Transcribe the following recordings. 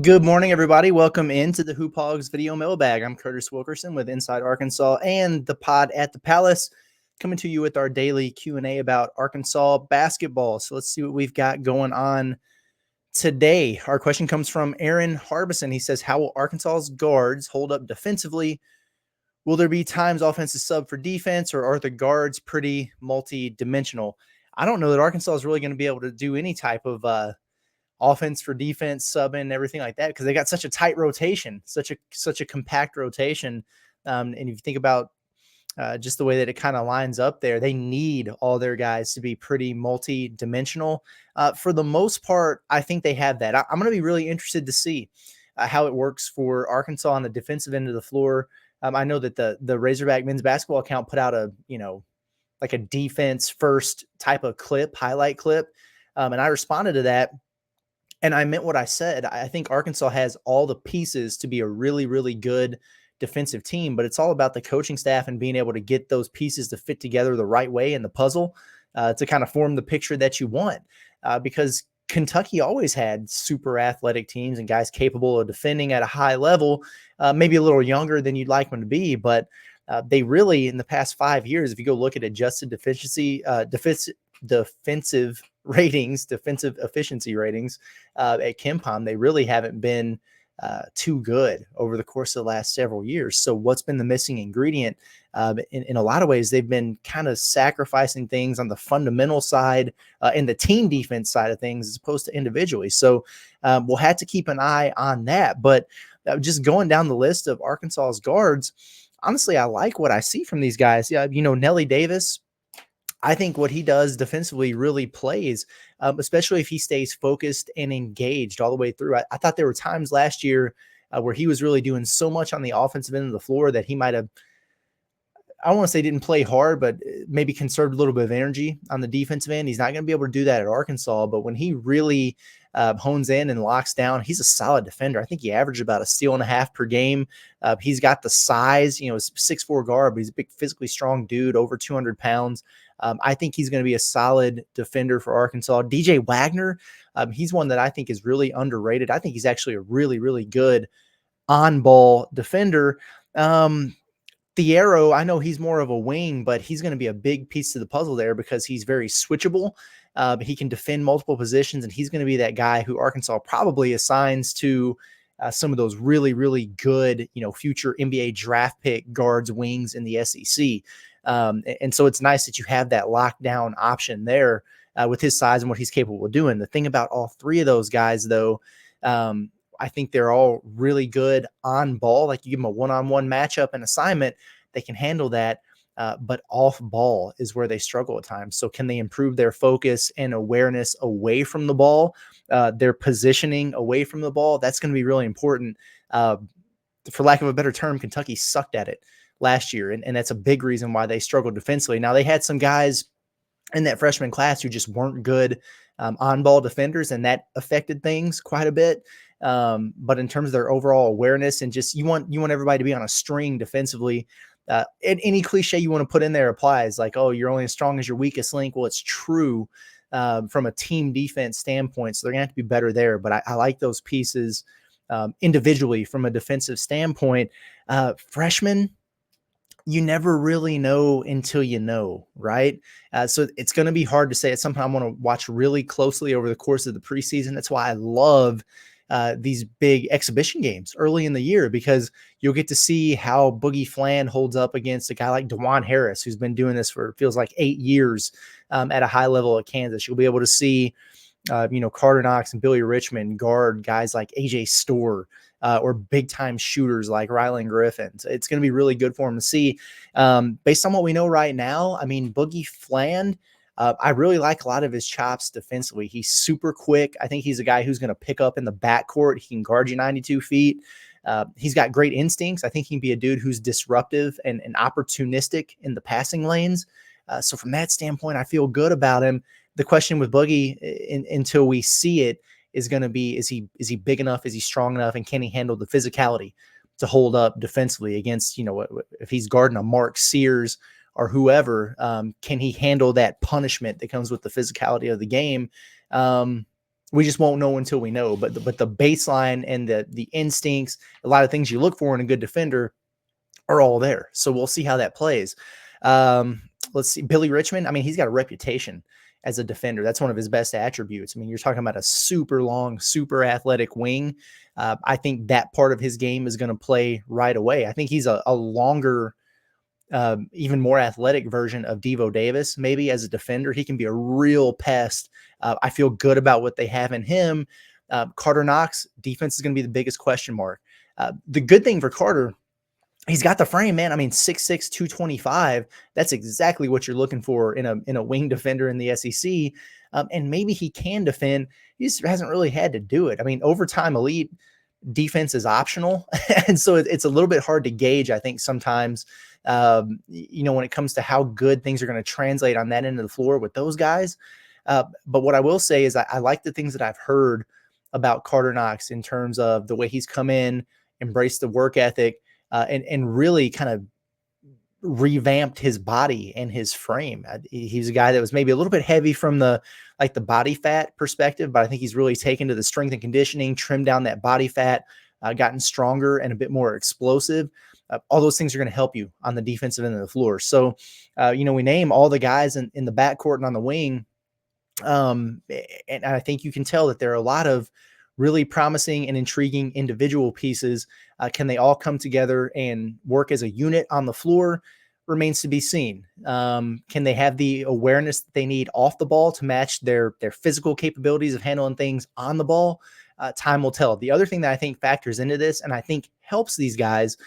Good morning, everybody. Welcome into the Hoop Hogs Video Mailbag. I'm Curtis Wilkerson with Inside Arkansas and the pod at the Palace, coming to you with our daily Q&A about Arkansas basketball. So let's see what we've got going on today. Our question comes from Aaron Harbison. He says, how will Arkansas's guards hold up defensively? Will there be times offensive sub for defense, or are the guards pretty multi-dimensional? I don't know that Arkansas is really going to be able to do any type of offense for defense, subbing, everything like that, because they got such a tight rotation, such a compact rotation. And if you think about just the way that it kind of lines up there, they need all their guys to be pretty multi-dimensional. For the most part, I think they have that. I'm going to be really interested to see how it works for Arkansas on the defensive end of the floor. I know that the Razorback men's basketball account put out like a defense first type of highlight clip. And I responded to that. And I meant what I said. I think Arkansas has all the pieces to be a really, really good defensive team, but it's all about the coaching staff and being able to get those pieces to fit together the right way in the puzzle to kind of form the picture that you want. Because Kentucky always had super athletic teams and guys capable of defending at a high level, maybe a little younger than you'd like them to be, but they really, in the past 5 years, if you go look at adjusted defensive efficiency ratings at KenPom, they really haven't been too good over the course of the last several years. So what's been the missing ingredient? In a lot of ways, they've been kind of sacrificing things on the fundamental side and the team defense side of things as opposed to individually. So we'll have to keep an eye on that. But just going down the list of Arkansas's guards, honestly, I like what I see from these guys. Yeah, Nelly Davis, I think what he does defensively really plays, especially if he stays focused and engaged all the way through. I thought there were times last year where he was really doing so much on the offensive end of the floor that he might have, I don't want to say didn't play hard, but maybe conserved a little bit of energy on the defensive end. He's not going to be able to do that at Arkansas, but when he really hones in and locks down, he's a solid defender. I think he averaged about a steal and a half per game. He's got the size, he's 6'4" guard, but he's a big, physically strong dude, over 200 pounds. I think he's going to be a solid defender for Arkansas. DJ Wagner, he's one that I think is really underrated. I think he's actually a really, really good on-ball defender. Thiero, I know he's more of a wing, but he's going to be a big piece of the puzzle there because he's very switchable. He can defend multiple positions, and he's going to be that guy who Arkansas probably assigns to some of those really, really good, future NBA draft pick guards, wings in the SEC. And so it's nice that you have that lockdown option there with his size and what he's capable of doing. The thing about all three of those guys, though, I think they're all really good on ball. Like you give them a one-on-one matchup and assignment, they can handle that. But off ball is where they struggle at times. So can they improve their focus and awareness away from the ball, their positioning away from the ball? That's going to be really important. For lack of a better term, Kentucky sucked at it last year. And that's a big reason why they struggled defensively. Now they had some guys in that freshman class who just weren't good on-ball defenders, and that affected things quite a bit. But in terms of their overall awareness and just you want everybody to be on a string defensively. Any cliche you want to put in there applies, like, oh, you're only as strong as your weakest link. Well, it's true from a team defense standpoint. So they're going to have to be better there. But I like those pieces individually from a defensive standpoint. Freshmen, you never really know until you know, right? So it's going to be hard to say. It's something I want to watch really closely over the course of the preseason. That's why I love these big exhibition games early in the year, because you'll get to see how Boogie Flan holds up against a guy like DeJuan Harris, who's been doing this for feels like 8 years at a high level at Kansas. You'll be able to see, Carter Knox and Billy Richmond guard guys like AJ Storr or big time shooters like Rylan Griffin. So it's going to be really good for him to see. Based on what we know right now, I mean, Boogie Flan, I really like a lot of his chops defensively. He's super quick. I think he's a guy who's going to pick up in the backcourt. He can guard you 92 feet. He's got great instincts. I think he can be a dude who's disruptive and opportunistic in the passing lanes. So from that standpoint, I feel good about him. The question with Boogie until we see it is going to be, is he big enough? Is he strong enough? And can he handle the physicality to hold up defensively against, if he's guarding a Mark Sears or whoever, can he handle that punishment that comes with the physicality of the game? We just won't know until we know. But the baseline and the instincts, a lot of things you look for in a good defender are all there. So we'll see how that plays. Let's see. Billy Richmond, I mean, he's got a reputation as a defender. That's one of his best attributes. I mean, you're talking about a super long, super athletic wing. I think that part of his game is going to play right away. I think he's a longer, even more athletic version of Devo Davis, maybe as a defender. He can be a real pest. I feel good about what they have in him. Carter Knox, defense is going to be the biggest question mark. The good thing for Carter, he's got the frame, man. I mean, 6'6", 225. That's exactly what you're looking for in a wing defender in the SEC. And maybe he can defend. He just hasn't really had to do it. I mean, overtime elite defense is optional. And so it's a little bit hard to gauge, I think, sometimes, when it comes to how good things are going to translate on that end of the floor with those guys. But what I will say is I like the things that I've heard about Carter Knox in terms of the way he's come in, embraced the work ethic, and really kind of revamped his body and his frame. He's a guy that was maybe a little bit heavy from the body fat perspective, but I think he's really taken to the strength and conditioning, trimmed down that body fat, gotten stronger and a bit more explosive. All those things are going to help you on the defensive end of the floor. So, we name all the guys in the backcourt and on the wing. And I think you can tell that there are a lot of really promising and intriguing individual pieces. Can they all come together and work as a unit on the floor? Remains to be seen. Can they have the awareness that they need off the ball to match their physical capabilities of handling things on the ball? Time will tell. The other thing that I think factors into this, and I think helps these guys,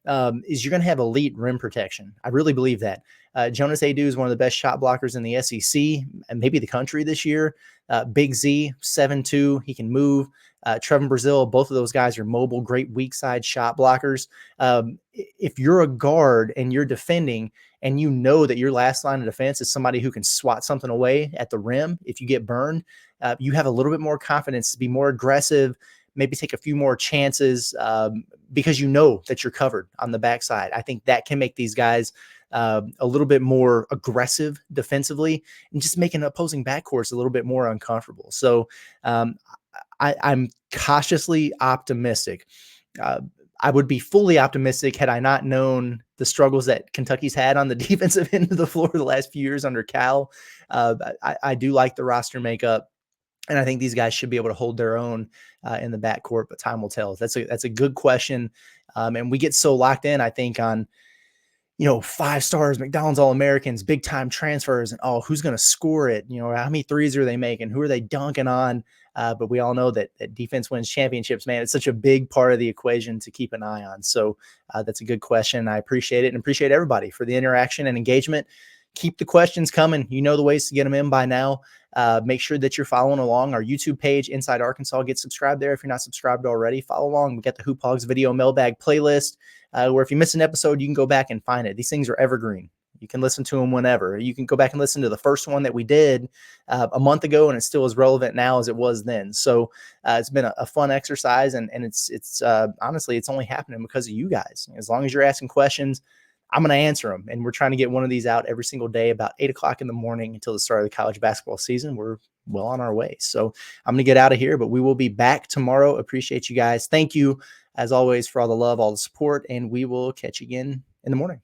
is you're going to have elite rim protection. I really believe that. Jonas Adu is one of the best shot blockers in the SEC and maybe the country this year. Big Z, 7'2", he can move. Trevin Brazil, both of those guys are mobile, great weak side shot blockers. If you're a guard and you're defending and you know that your last line of defense is somebody who can swat something away at the rim if you get burned, you have a little bit more confidence to be more aggressive, maybe take a few more chances because you know that you're covered on the backside. I think that can make these guys a little bit more aggressive defensively and just making opposing backcourts a little bit more uncomfortable. So I'm cautiously optimistic. I would be fully optimistic had I not known the struggles that Kentucky's had on the defensive end of the floor the last few years under Cal. I do like the roster makeup, and I think these guys should be able to hold their own in the backcourt, but time will tell. That's a good question. And we get so locked in, I think, on 5 stars, McDonald's All-Americans, big time transfers, and who's going to score it? How many threes are they making? Who are they dunking on? But we all know that defense wins championships, man. It's such a big part of the equation to keep an eye on. So that's a good question. I appreciate it and appreciate everybody for the interaction and engagement. Keep the questions coming. You know the ways to get them in by now. Make sure that you're following along our YouTube page, Inside Arkansas. Get subscribed there if you're not subscribed already. Follow along. We got the Hoop Hogs Video Mailbag playlist, where if you miss an episode, you can go back and find it. These things are evergreen. You can listen to them whenever. You can go back and listen to the first one that we did a month ago, and it's still as relevant now as it was then. So it's been a fun exercise, and it's honestly, it's only happening because of you guys. As long as you're asking questions, I'm going to answer them. And we're trying to get one of these out every single day about 8 o'clock in the morning until the start of the college basketball season. We're well on our way. So I'm going to get out of here, but we will be back tomorrow. Appreciate you guys. Thank you, as always, for all the love, all the support, and we will catch you again in the morning.